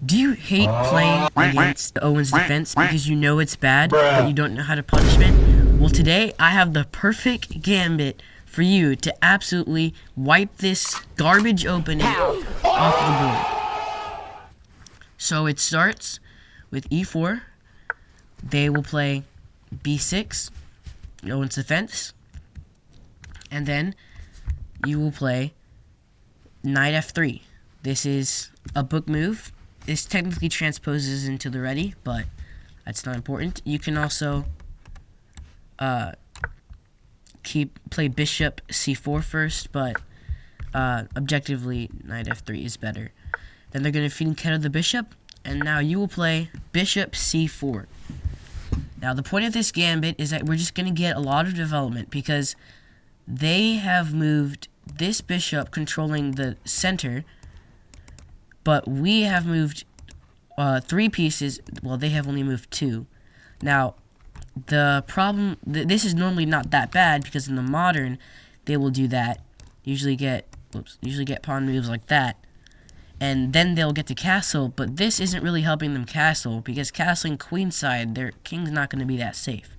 Do you hate playing against Owen's defense because you know it's bad, but you don't know how to punishment? Well, today I have the perfect gambit for you to absolutely wipe this garbage opening off the board. So it starts with e4. They will play b6, Owen's defense, and then you will play knight f3. This is a book move. This technically transposes into the ready, but that's not important. You can also play bishop c4 first, but objectively knight f3 is better. Then they're going to feed and counter the bishop, and now you will play bishop c4. Now the point of this gambit is that we're just going to get a lot of development because they have moved this bishop controlling the center, but we have moved 3 pieces. Well, they have only moved 2. Now, the problem, this is normally not that bad because in the modern, they will do that. Usually get pawn moves like that, and then they'll get to castle. But this isn't really helping them castle because castling queenside, their king's not going to be that safe.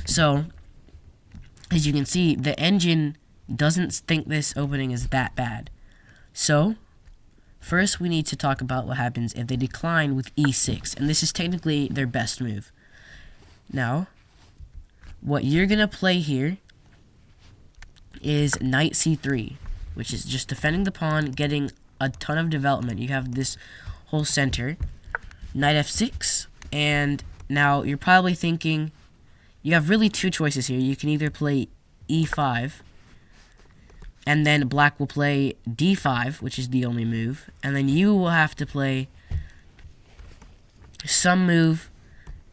So, as you can see, the engine doesn't think this opening is that bad. So, first we need to talk about what happens if they decline with e6, and this is technically their best move. Now, what you're going to play here is knight c3, which is just defending the pawn, getting a ton of development. You have this whole center. Knight f6, and now you're probably thinking, you have really 2 choices here. You can either play e5, and then black will play d5, which is the only move, and then you will have to play some move.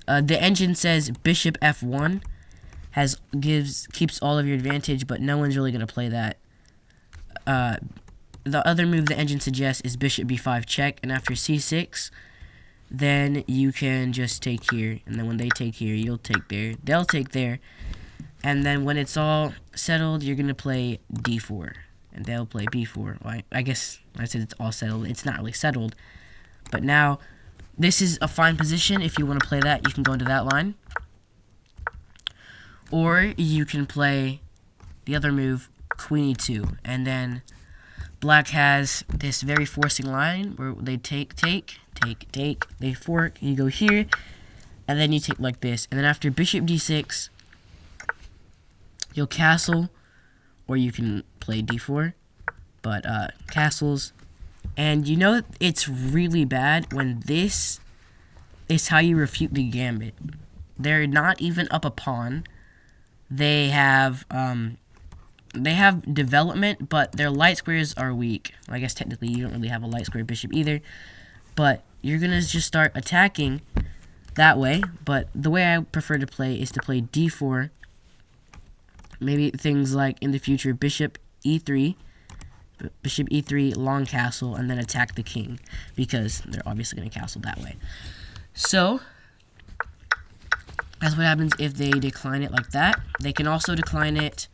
The engine says bishop f1 keeps all of your advantage, but no one's really going to play that. The other move the engine suggests is bishop b5 check, and after c6, then you can just take here, and then when they take here, you'll take there, they'll take there, and then when it's all settled, you're going to play d4, and they'll play b4. Well, I guess I said it's all settled. It's not really settled, but now this is a fine position. If you want to play that, you can go into that line, or you can play the other move, queen e2, and then black has this very forcing line where they take, they fork, you go here, and then you take like this, and then after bishop d6, you'll castle, or you can play d4, but castles, and you know it's really bad when this is how you refute the gambit. They're not even up a pawn. They have development, but their light squares are weak. I guess technically you don't really have a light square bishop either, but you're gonna just start attacking that way. But the way I prefer to play is to play d4. Maybe things like in the future bishop e3, long castle, and then attack the king, because they're obviously going to castle that way. So that's what happens if they decline it like that. They can also decline it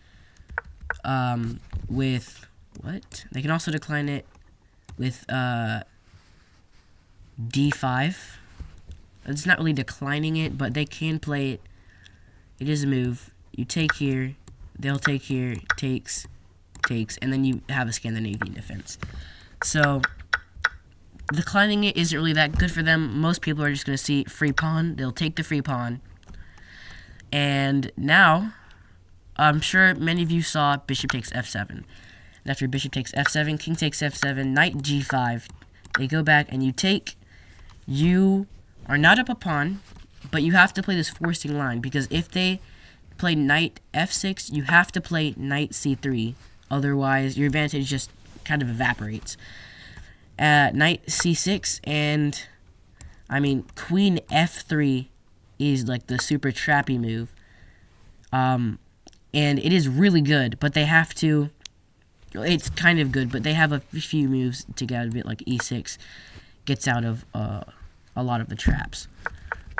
with what? They can also decline it with d5. It's not really declining it, but they can play it. It is a move. You take here, they'll take here, takes, and then you have a Scandinavian defense. So declining it isn't really that good for them. Most people are just going to see free pawn. They'll take the free pawn. And now, I'm sure many of you saw bishop takes f7. And after bishop takes f7, king takes f7, knight g5. They go back and you take. You are not up a pawn, but you have to play this forcing line, because if they play knight f6, you have to play knight c3. Otherwise, your advantage just kind of evaporates. Knight c6, and I mean, queen f3 is like the super trappy move. And it is really good, but they have to. It's kind of good, but they have a few moves to get out of it, like e6 gets out of a lot of the traps.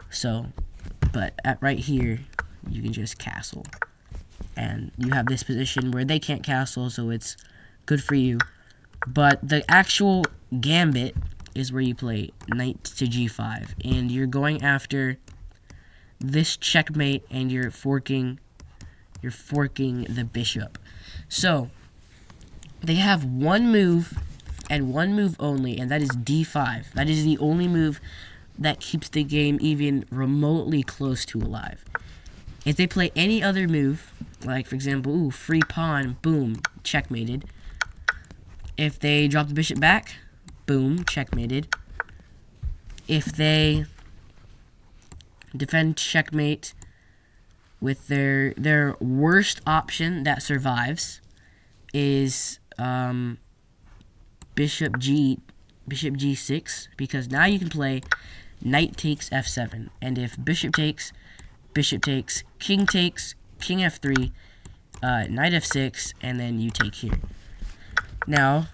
So, but right here, you can just castle. And you have this position where they can't castle, so it's good for you. But the actual gambit is where you play knight to g5, and you're going after this checkmate, and you're forking the bishop. So they have one move and one move only, and that is d5. That is the only move that keeps the game even remotely close to alive. If they play any other move, like for example, ooh, free pawn, boom, checkmated. If they drop the bishop back, boom, checkmated. If they defend checkmate with their worst option that survives is bishop g6, because now you can play knight takes f7, and if bishop takes, king f3, knight f6, and then you take here. Now,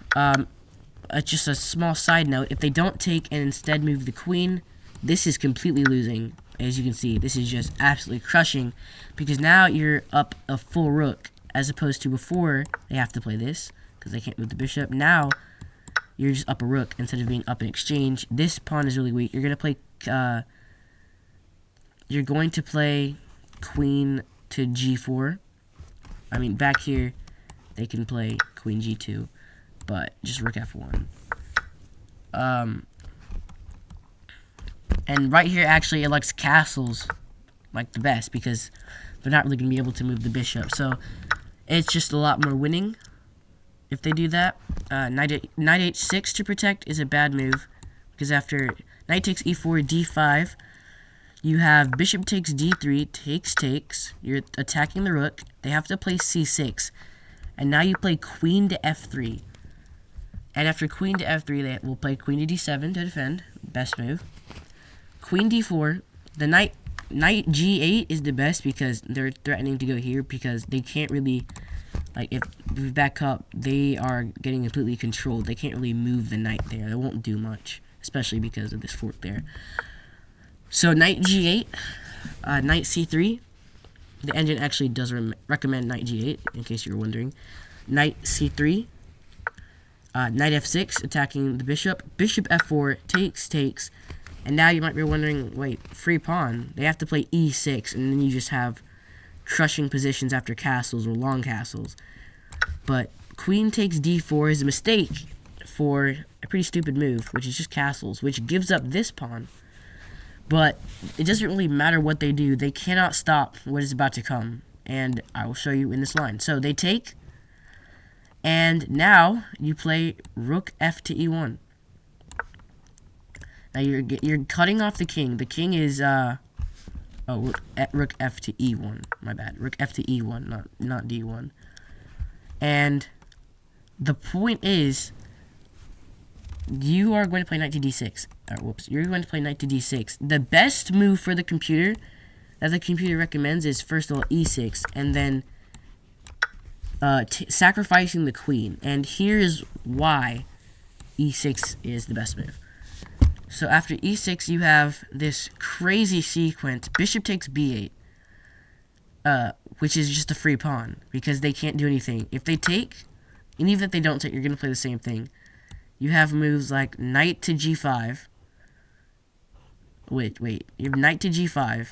just a small side note, if they don't take and instead move the queen, this is completely losing. As you can see, this is just absolutely crushing, because now you're up a full rook, as opposed to before they have to play this, because they can't move the bishop. Now, you're just up a rook instead of being up in exchange. This pawn is really weak. You're going to play queen to g4. I mean, back here, they can play queen g2, but just rook f1. And right here, actually, it likes castles like the best, because they're not really going to be able to move the bishop. So it's just a lot more winning if they do that. Knight h6 to protect is a bad move, because after knight takes e4, d5, you have bishop takes d3, takes. You're attacking the rook. They have to play c6, and now you play queen to f3. And after queen to f3, they will play queen to d7 to defend. Best move. Queen d4. The knight g8 is the best, because they're threatening to go here, because they can't really, like, if we back up, they are getting completely controlled. They can't really move the knight there. It won't do much, especially because of this fork there. So knight g8, knight c3. The engine actually does recommend knight g8, in case you were wondering. Knight c3. Knight f6, attacking the bishop. Bishop f4, takes. And now you might be wondering, wait, free pawn. They have to play e6, and then you just have crushing positions after castles or long castles. But queen takes d4 is a mistake for a pretty stupid move, which is just castles, which gives up this pawn. But it doesn't really matter what they do. They cannot stop what is about to come, and I will show you in this line. So they take, and now you play rook f to e1. Now you're cutting off the king. The king is rook f to e1. My bad. Rook f to e1, not d1. And the point is, you are going to play knight to d6. You're going to play knight to d6. The best move for the computer that the computer recommends is, first of all, e6, and then sacrificing the queen. And here's why e6 is the best move. So after e6, you have this crazy sequence. Bishop takes b8, which is just a free pawn, because they can't do anything. If they take, and even if they don't take, you're going to play the same thing. You have moves like knight to g5. Wait. You have knight to g5.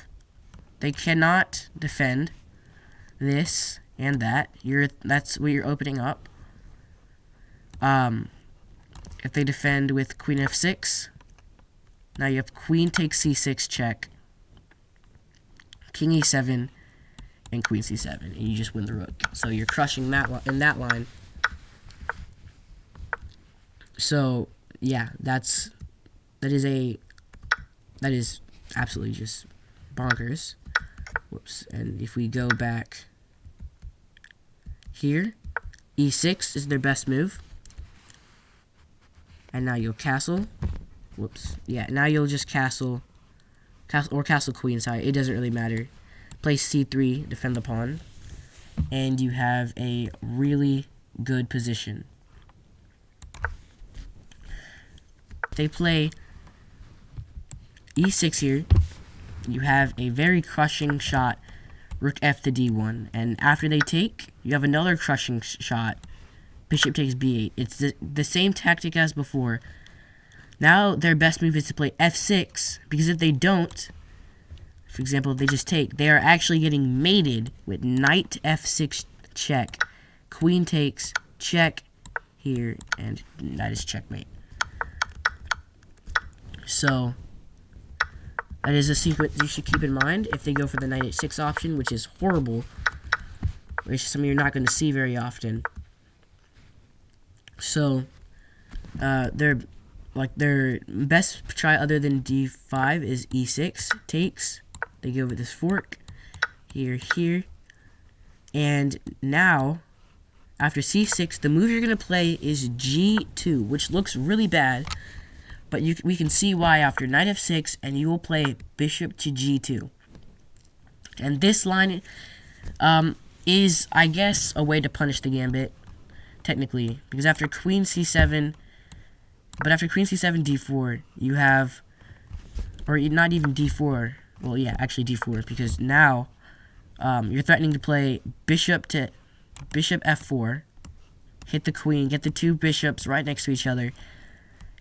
They cannot defend this and that. That's what you're opening up. If they defend with queen f6, now you have queen takes c6 check, king e7, and queen c7, and you just win the rook. So you're crushing that in that line. So yeah, that is absolutely just bonkers. Whoops. And if we go back here, e6 is their best move. And now you'll castle. Whoops. Yeah, now you'll just castle queen, sorry. It doesn't really matter. Play c3, defend the pawn. And you have a really good position. They play e6 here. You have a very crushing shot, rook f to d1. And after they take, you have another crushing shot, bishop takes b8. It's the same tactic as before. Now their best move is to play f6, because if they don't, for example, if they just take, they are actually getting mated with knight f6 check, queen takes, check here, and that is checkmate. So that is a secret you should keep in mind if they go for the knight h6 option, which is horrible, which is something you're not going to see very often. So their best try other than d5 is e6 takes. They go with this fork here, and now after c6, the move you're going to play is g2, which looks really bad, but we can see why after knight f6, and you will play bishop to g2. And this line is, I guess, a way to punish the gambit, technically, because after queen c7, d4, you have, or not even d4, well, yeah, actually d4, because now you're threatening to play bishop f4, hit the queen, get the two bishops right next to each other.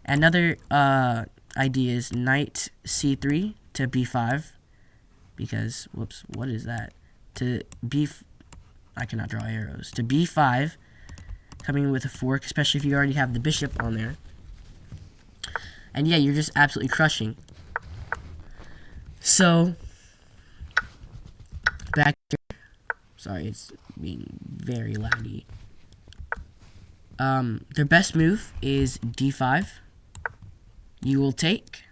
Another idea is knight c3 to b5, because, whoops, what is that? I cannot draw arrows. To b5, coming with a fork, especially if you already have the bishop on there. And yeah, you're just absolutely crushing. So, back here. Sorry, it's being very loudy. Their best move is d5. You will take.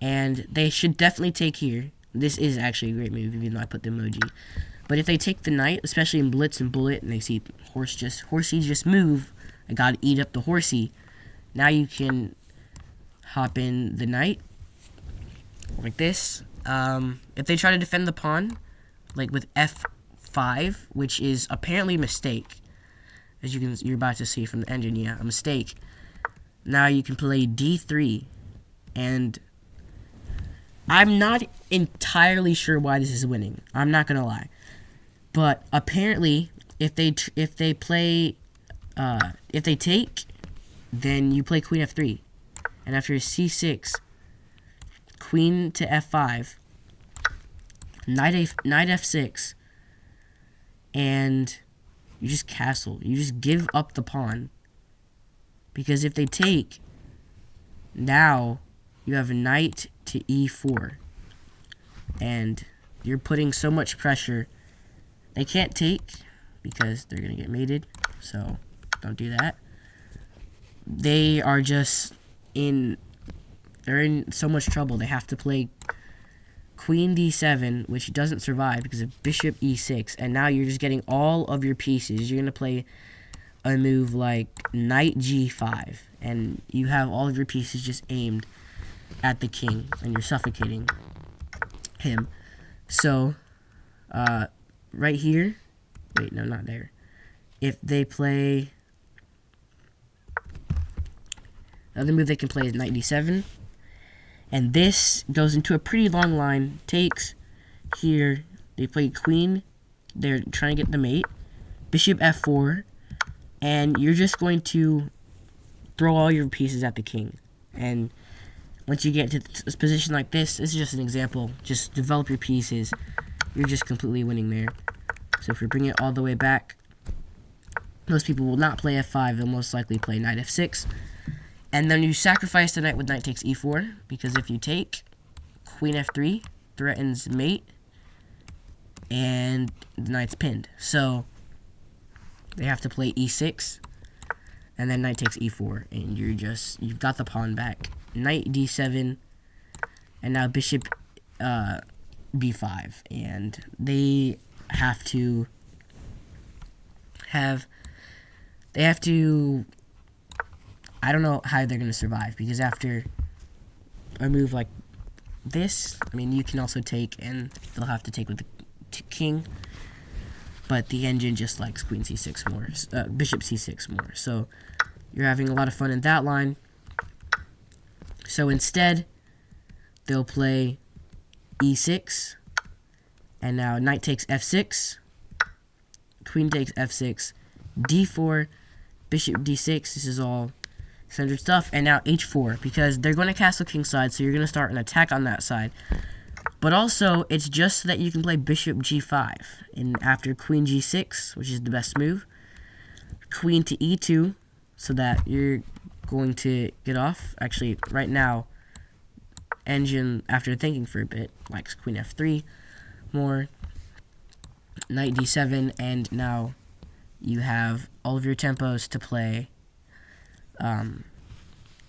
And they should definitely take here. This is actually a great move, even though I put the emoji. But if they take the knight, especially in blitz and bullet, and they see horsey just move, I gotta eat up the horsey. Now you can hop in the knight, like this. If they try to defend the pawn, like with f5, which is apparently a mistake, as you're about to see from the engine, yeah, a mistake. Now you can play d3, and I'm not entirely sure why this is winning. I'm not gonna lie, but apparently, if they take, then you play queen f3, and after c6, queen to f5, knight f6, and you just castle. You just give up the pawn, because if they take, now you have a knight to e4, and you're putting so much pressure. They can't take because they're gonna get mated, so don't do that. They are just they're in so much trouble. They have to play queen d7, which doesn't survive because of bishop e6, and now you're just getting all of your pieces. You're gonna play a move like knight g5, and you have all of your pieces just aimed at the king, and you're suffocating him. So, right here, wait, no, not there. If they play, the other move they can play is knight d7, and this goes into a pretty long line. Takes here, they play queen, they're trying to get the mate, bishop f4, and you're just going to throw all your pieces at the king. And once you get to a position like this is just an example. Just develop your pieces. You're just completely winning there. So if we bring it all the way back, most people will not play f5. They'll most likely play knight f6. And then you sacrifice the knight with knight takes e4, because if you take, queen f3 threatens mate, and the knight's pinned. So they have to play e6, and then knight takes e4, and you've got the pawn back. Knight d7, and now bishop b5, and they have to I don't know how they're going to survive, because after a move like this, I mean, you can also take, and they'll have to take with the king, but the engine just likes queen c6 more, bishop c6 more, so you're having a lot of fun in that line. So instead, they'll play e6, and now knight takes f6, queen takes f6, d4, bishop d6, this is all 600 stuff, and now h4, because they're going to castle kingside, so you're going to start an attack on that side. But also, it's just so that you can play bishop g5, and after queen g6, which is the best move, queen to e2, so that you're going to get off. Actually, right now, engine, after thinking for a bit, likes queen f3 more, knight d7, and now you have all of your tempos to play,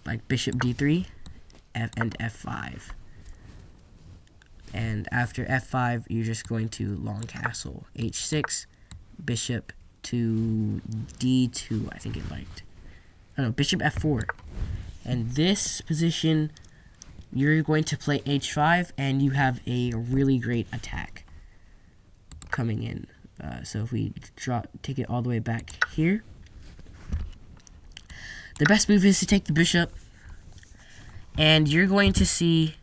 like bishop d3 and f5. And after f5, you're just going to long castle h6, bishop to d2, I think it liked. I don't know, bishop f4. And this position, you're going to play h5, and you have a really great attack coming in. So if we take it all the way back here, the best move is to take the bishop, and you're going to see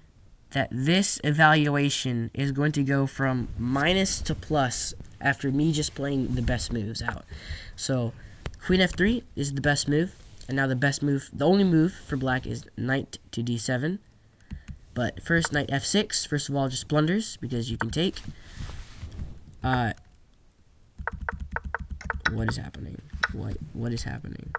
that this evaluation is going to go from minus to plus after me just playing the best moves out. So queen f3 is the best move, and now the best move, the only move for black is knight to d7. But first, knight f6, first of all, just blunders, because you can take. What is happening? What is happening?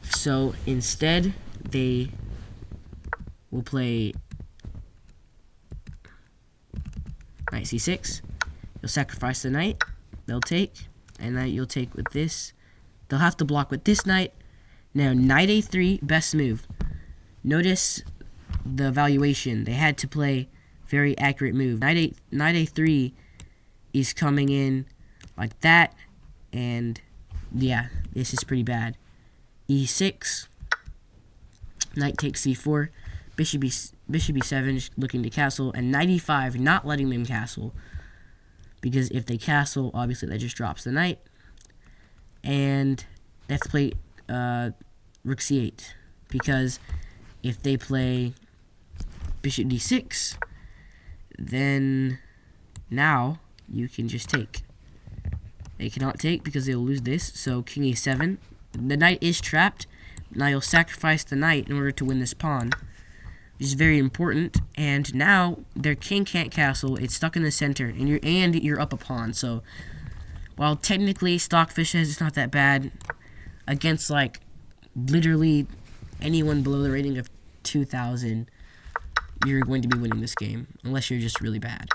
So instead, they will play knight c6. You'll sacrifice the knight. They'll take, and then you'll take with this. They'll have to block with this knight. Now, knight a3, best move. Notice the evaluation. They had to play very accurate move. Knight a3 is coming in like that, and yeah, this is pretty bad. e6, knight takes c4, bishop e7 is looking to castle, and knight e5 not letting them castle, because if they castle, obviously that just drops the knight, and they have to play rook c8, because if they play bishop d6, then now you can just take. They cannot take because they'll lose this, so king e7. The knight is trapped. Now you'll sacrifice the knight in order to win this pawn, which is very important. And now their king can't castle. It's stuck in the center, and you're up a pawn. So while technically Stockfish says it's not that bad, against like literally anyone below the rating of 2,000, you're going to be winning this game unless you're just really bad.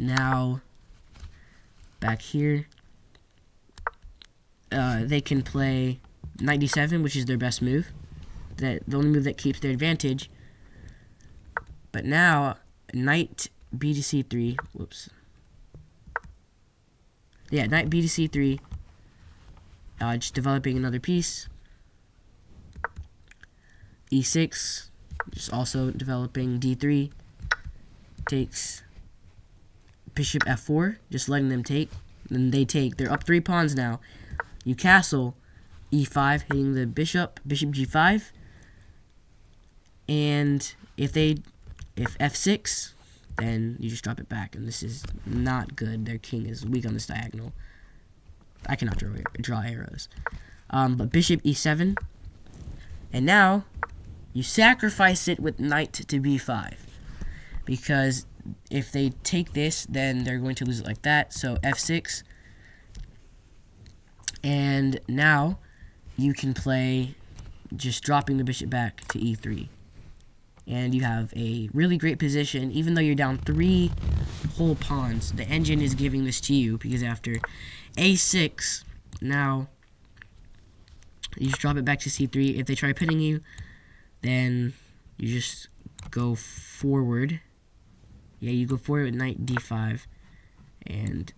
Now back here, they can play knight d7, which is their best move. The only move that keeps their advantage. But now, knight b to c3. Whoops. Yeah, knight b to c3. Just developing another piece. e6. Just also developing d3. Takes bishop f4, just letting them take. Then they take. They're up 3 pawns now. You castle e5, hitting the bishop g5. And if f6, then you just drop it back. And this is not good. Their king is weak on this diagonal. I cannot draw arrows. But bishop e7. And now you sacrifice it with knight to b5. Because if they take this, then they're going to lose it like that. So f6. And now you can play just dropping the bishop back to e3. And you have a really great position, even though you're down 3 whole pawns. The engine is giving this to you, because after a6, now you just drop it back to c3. If they try pinning you, then you just go forward. Yeah, you go forward with knight d5, and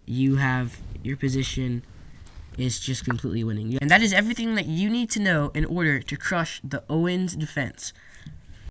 you have your position is just completely winning. And that is everything that you need to know in order to crush the Owen's defense.